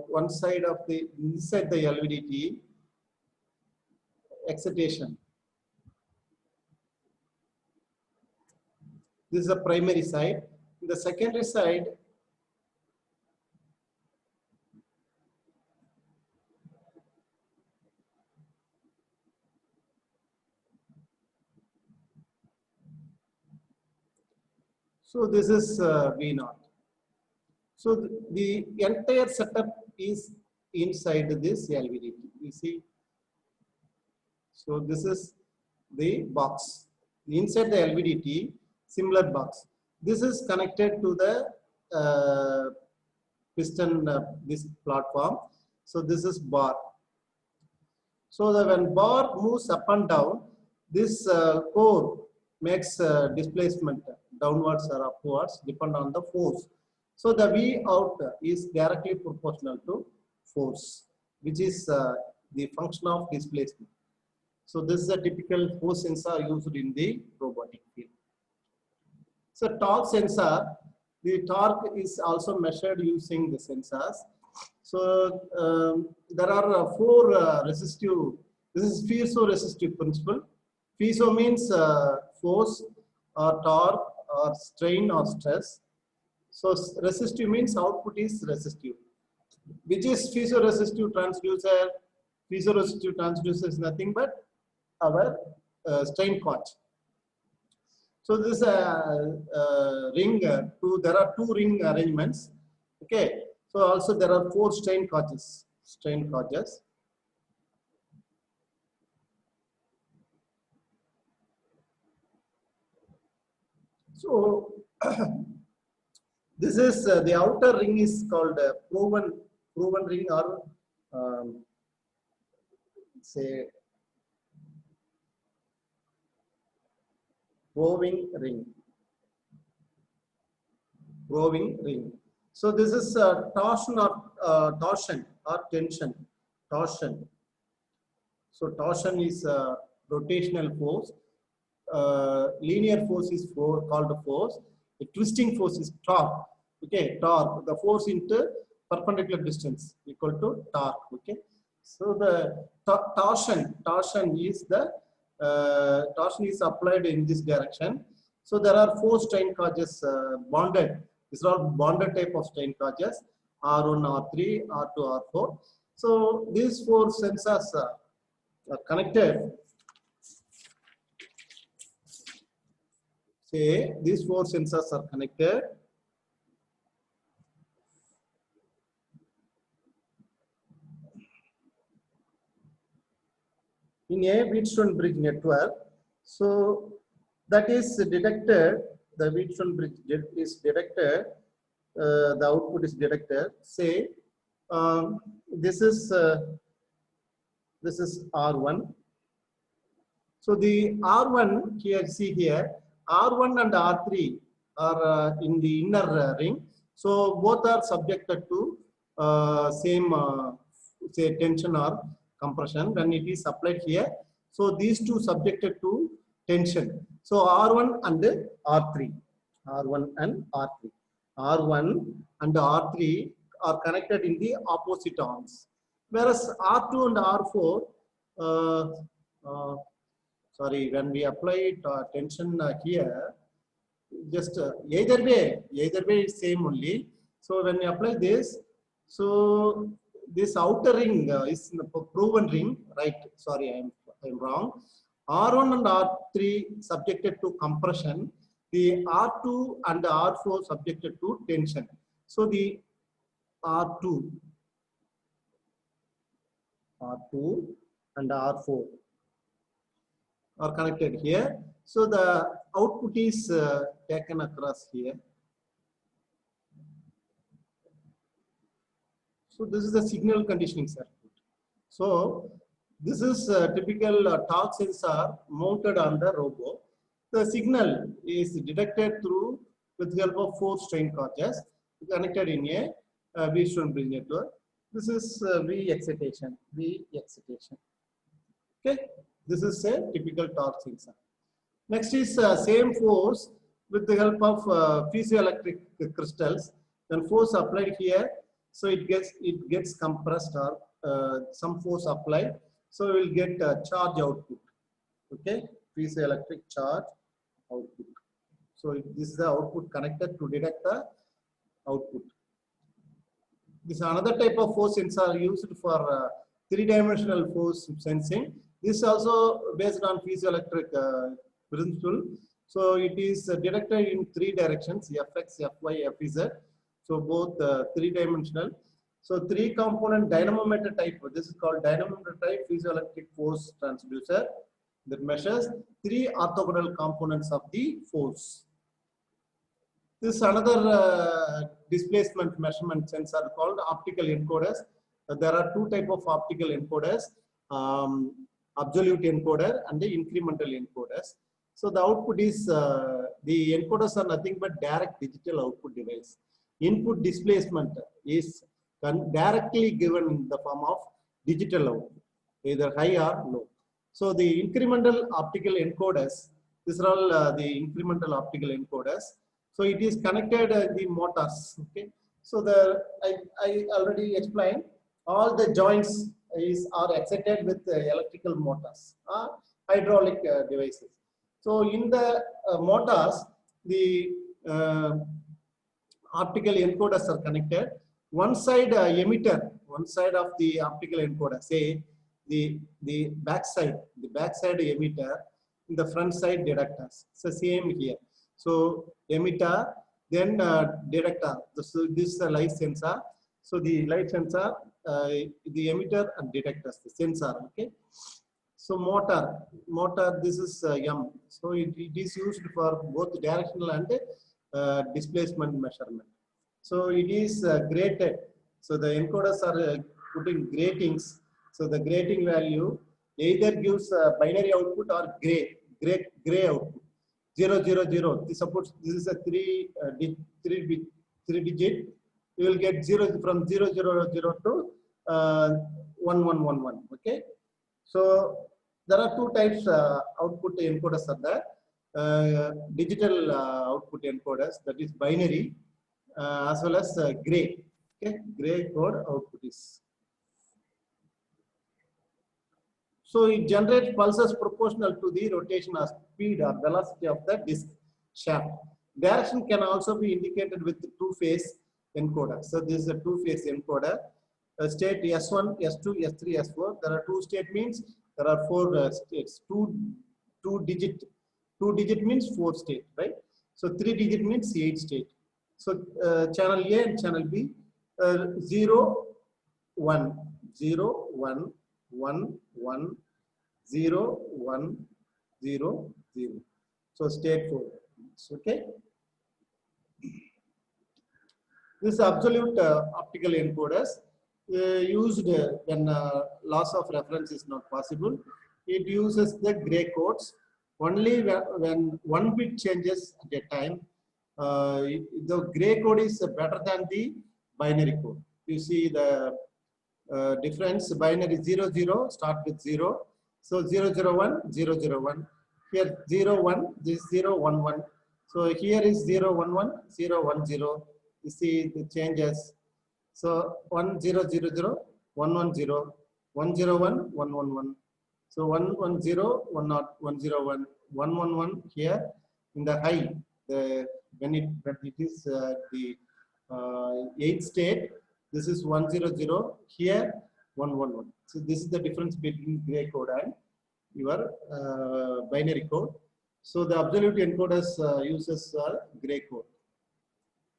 one side of inside the LVDT, excitation. This is the primary side. The secondary side, so this is V0. So the entire setup is inside this LVDT. You see. So this is the box. Inside the LVDT, similar box. This is connected to the piston, this platform. So this is bar. So that when bar moves up and down, this core makes displacement downwards or upwards, depend on the force. So the V out is directly proportional to force, which is the function of displacement. So this is a typical force sensor used in the robotic field. So torque sensor, the torque is also measured using the sensors. So there are four resistive. This is piezo-resistive principle. Piezo means force or torque or strain or stress. So resistive means output is resistive. Which is piezo-resistive transducer? Piezoresistive transducer is nothing but our strain gauge. So this ring, there are two ring arrangements. Okay. So also there are 4 strain gauges. Strain gauges. So this is the outer ring is called proven ring, or say proving ring. Proving ring. So this is torsion or tension. Torsion. So torsion is rotational force. Linear force is called force. The twisting force is torque. Okay, torque. The force into perpendicular distance equal to torque. Okay. So the torsion is applied in this direction. So there are 4 strain gauges bonded. These are all bonded type of strain gauges: R1, R3, R2, R4. So these 4 sensors are connected. Say these 4 sensors are connected. In a Wheatstone bridge network. So that is detected, the Wheatstone bridge is detected, the output is detected. Say this is R1. So the R1 here, see here, R1 and R3 are in the inner ring. So both are subjected to same say tension or compression when it is applied here. So these two subjected to tension. So R1 and R3, R1 and R3, R1 and R3 are connected in the opposite arms, whereas R2 and R4 sorry, when we apply tension here, just either way is same only. So when we apply this, so this outer ring is proven ring, right? Sorry, I'm wrong. R1 and R3 subjected to compression, the R2 and R4 subjected to tension. So the R2 and R4 are connected here. So the output is taken across here. So this is the signal conditioning circuit. So this is a typical torque sensor mounted on the robo. The signal is detected through with the help of 4 strain gauges connected in a Wheatstone bridge network. This is V excitation. Okay, this is a typical torque sensor. Next is same force with the help of piezoelectric crystals. Then force applied here, so it gets compressed, or some force applied, so we will get charge output. Okay, piezoelectric charge output. So this is the output connected to detect the output. This is another type of force sensor used for 3-dimensional force sensing. This is also based on piezoelectric principle. So it is detected in 3 directions: Fx, Fy, Fz. So both 3-dimensional. So 3-component dynamometer type. This is called dynamometer type piezoelectric force transducer that measures 3 orthogonal components of the force. This is another displacement measurement sensor called optical encoders. There are 2 types of optical encoders: absolute encoder and the incremental encoders. So the output is the encoders are nothing but direct digital output device. Input displacement is directly given in the form of digital output, either high or low. So the incremental optical encoders, these are all the incremental optical encoders. So it is connected the motors. Okay. So I already explained all the joints are excited with electrical motors, hydraulic devices. So in the motors, the optical encoders are connected. One side emitter, one side of the optical encoder, say the backside emitter, in the front side detectors. So same here. So emitter, then detector. So this is a light sensor. So the light sensor, the emitter and detectors, the sensor. Okay. So motor. This is M. So it is used for both directional and displacement measurement. So it is grated. So the encoders are putting gratings. So the grating value either gives binary output or gray output. 0 0 0. Suppose this is a three digit. You will get 0 from 0 0 0 to 1 1 1 1. Okay. So there are two types output encoders are there. Digital output encoders, that is binary, as well as gray. Okay, gray code output is. So it generates pulses proportional to the rotation or speed or velocity of the disk shaft. Direction can also be indicated with two-phase encoder. So this is a two-phase encoder. State S1, S2, S3, S4. There are two state means there are four states. Two digit means 4 state, right? So 3 digit means 8 state. So channel A and channel B, 0, 1, 0, 1, 1, 1, 0, 1, 0, 0. So state 4. Okay. This absolute optical encoders used when loss of reference is not possible. It uses the gray codes only when one bit changes at a time. The gray code is better than the binary code. You see the difference. Binary 0 0 start with 0. So 0 0 1 0 0 1. Here 0 1, this 0 1 1. So here is 0 1 1 0 1 0. You see the changes. So 1 0 0 0 1 1 0 1 0 1 1 1 1. So 1 1 0 1 not 1 0 1 1 1 1 here in the high. When it is the 8th state, this is 1 0 0 here 1 1 1. So this is the difference between gray code and your binary code. So the absolute encoders uses gray code.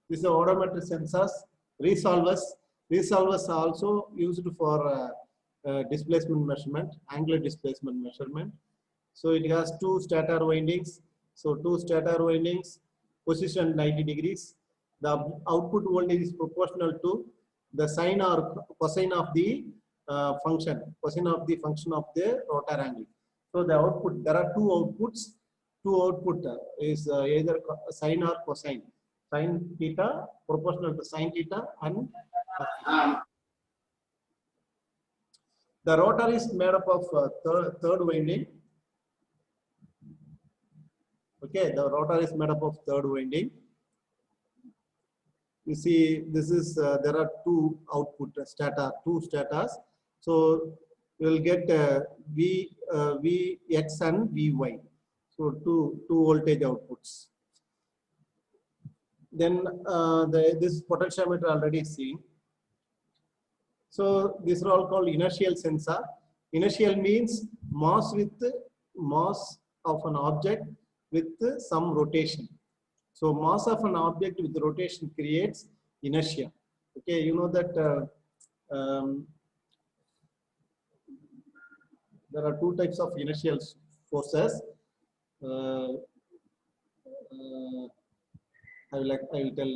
This is the odometer sensors, resolvers. Resolvers are also used for displacement measurement, angular displacement measurement. So it has two stator windings. So two stator windings, position 90 degrees. The output voltage is proportional to the sine or cosine of the function, cosine of the function of the rotor angle. So the output, there are two outputs. Two output is either sine or cosine. Sine theta proportional to sine theta and the rotor is made up of third winding. Okay, the rotor is made up of third winding. You see, this is there are two output two stators. So you will get Vx and Vy. So two voltage outputs. Then this potentiometer already seen. So these are all called inertial sensor. Inertial means mass of an object with some rotation. So mass of an object with rotation creates inertia. Okay, you know that there are two types of inertial forces. I will tell.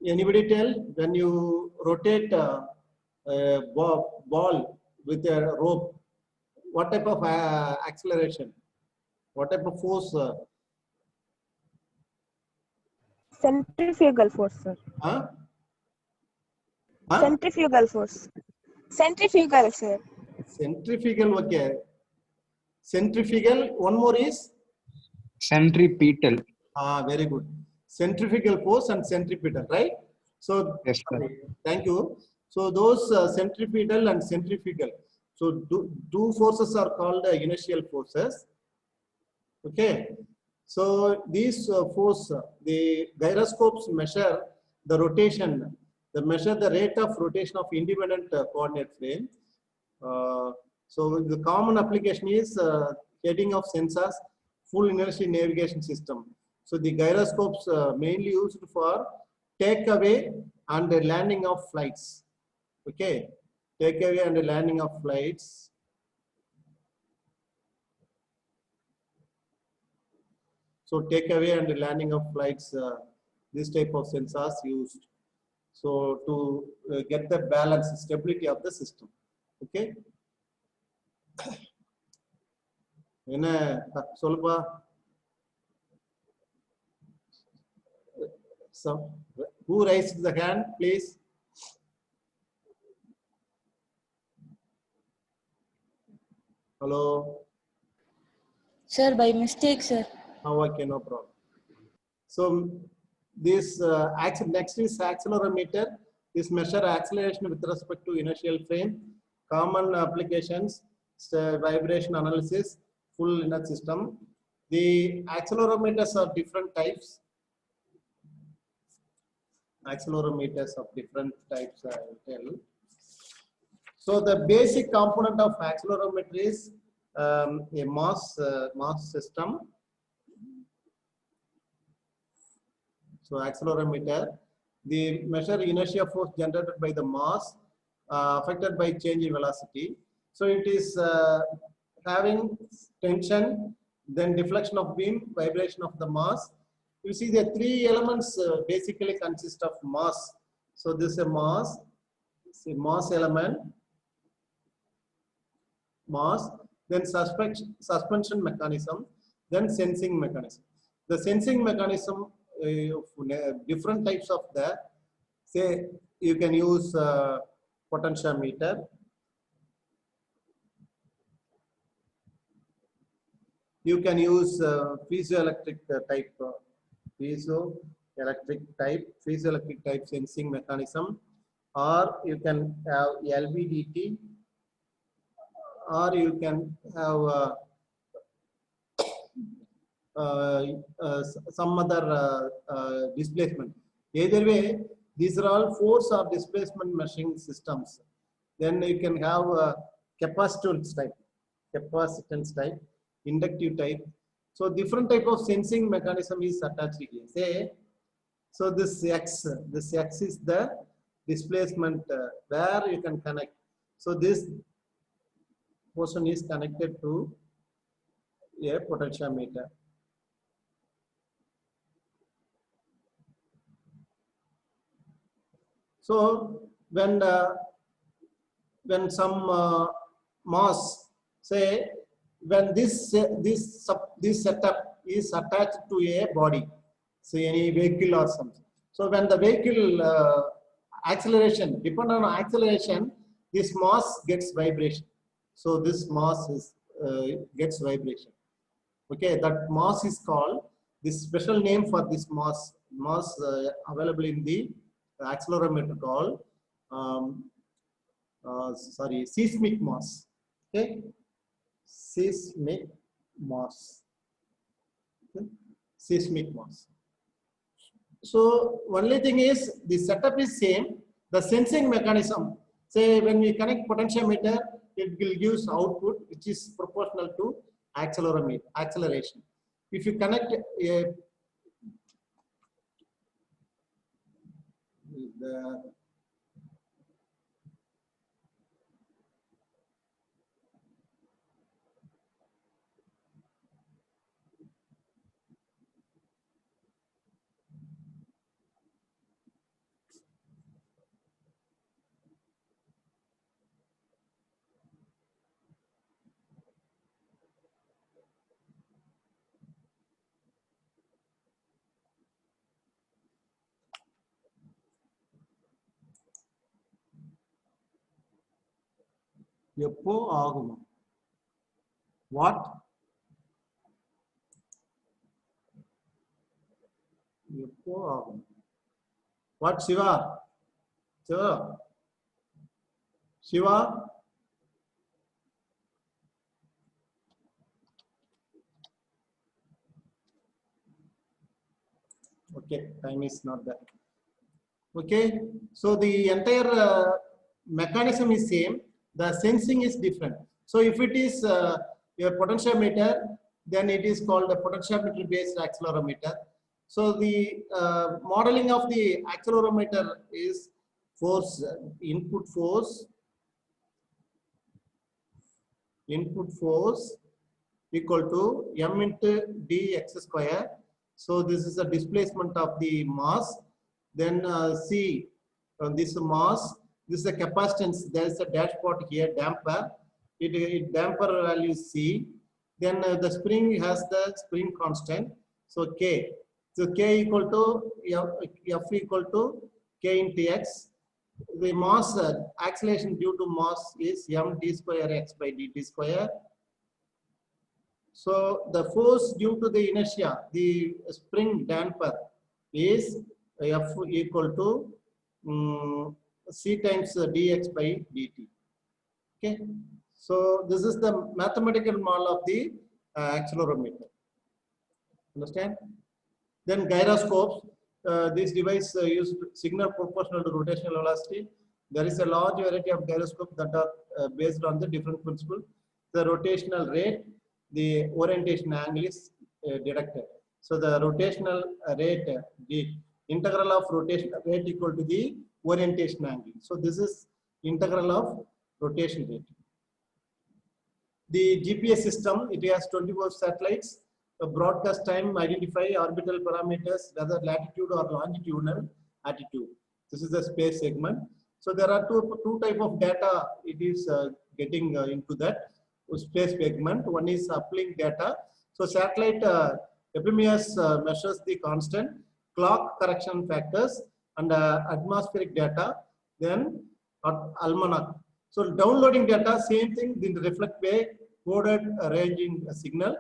Anybody tell when you rotate a ball with a rope, what type of acceleration? What type of force? Centrifugal force, sir. Huh? Centrifugal force. Centrifugal, sir. Centrifugal, okay. Centrifugal, one more is? Centripetal. Very good. Centrifugal force and centripetal, right? So, yes, sir. Thank you. So those centripetal and centrifugal. So two forces are called inertial forces. Okay. So these force, the gyroscopes measure the rotation They measure the rate of rotation of independent coordinate frame. So the common application is heading of sensors, full inertial navigation system. So the gyroscopes mainly used for takeaway and the landing of flights. Okay, takeaway and the landing of flights. So takeaway and the landing of flights, this type of sensors used. So to get the balance, stability of the system. Okay. என்ன சொல்லுப்பா. So who raised the hand, please? Hello. Sir, by mistake, sir. Okay, no problem. So this next is accelerometer. This measure acceleration with respect to inertial frame. Common applications: vibration analysis, full inner system. The accelerometers are different types. Accelerometers of different types, I will tell. So the basic component of accelerometer is a mass system. So accelerometer, the measure inertia force generated by the mass affected by change in velocity. So it is having tension, then deflection of beam, vibration of the mass. You see the three elements basically consist of mass. So this is a mass element, mass, then suspension mechanism, then sensing mechanism. The sensing mechanism, different types of that. Say you can use potentiometer. You can use piezoelectric type sensing mechanism, or you can have LVDT, or you can have some other displacement. Either way, these are all force or displacement measuring systems. Then you can have capacitance type, inductive type. So different type of sensing mechanism is attached here. Say, so this X is the displacement where you can connect. So this portion is connected to a potentiometer. So when some mass, say when this setup is attached to a body, say any vehicle or something. So when the vehicle acceleration, depend on acceleration, this mass gets vibration. So this mass is gets vibration. Okay, that mass is called, this special name for this mass available in the accelerometer called seismic mass. Okay, seismic mass. Okay? Seismic mass. So only thing is the setup is same. The sensing mechanism, say when we connect potentiometer, it will give output which is proportional to acceleration. If you connect எப்போ ஆகுமா? What? எப்போ ஆகும்? What, Shiva? Shiva? Okay, time is not there. Okay, so the entire mechanism is same, the sensing is different. So if it is a potentiometer, then it is called a potentiometer based accelerometer. So the modeling of the accelerometer is force, input force equal to m into dx square. So this is the displacement of the mass. Then C, this mass, this is the capacitance. There is a dashpot here, damper. It damper value is C. Then the spring has the spring constant. So K. So K equal to F equal to K into X. The mass acceleration due to mass is m d square x by dt square. So the force due to the inertia, the spring damper, is F equal to C times dx by dt. Okay. So this is the mathematical model of the accelerometer. Understand? Then gyroscopes. This device uses signal proportional to rotational velocity. There is a large variety of gyroscopes that are based on the different principles. The rotational rate, the orientation angle is detected. So the rotational rate, the integral of rotational rate equal to the orientation angle. So this is integral of rotation rate. The GPS system, it has 24 satellites. Broadcast time, identify orbital parameters, whether latitude or longitudinal attitude. This is the space segment. So there are two type of data it is getting into that space segment. One is uplink data. So satellite ephemeris measures the constant, clock correction factors, and atmospheric data. Then almanac. So downloading data, same thing, the reflect wave, coded ranging signal,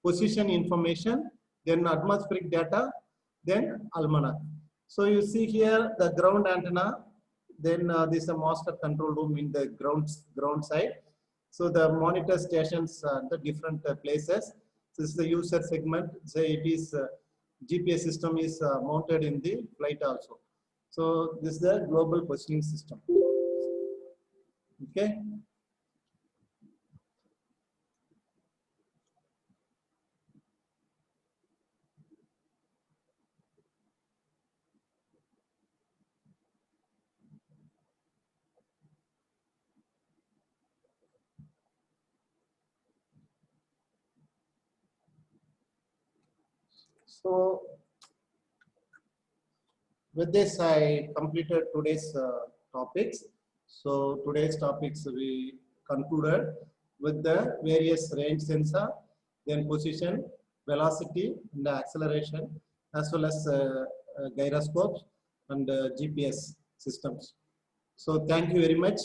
position information, then atmospheric data, then almanac. So you see here the ground antenna, then this is a master control room in the ground side. So the monitor stations the different places. This is the user segment. Say it is GPS system is mounted in the flight also. So this is the global positioning system. Okay. So with this, I completed today's topics. So today's topics we concluded with the various range sensor, then position, velocity, and acceleration, as well as gyroscopes and GPS systems. So thank you very much.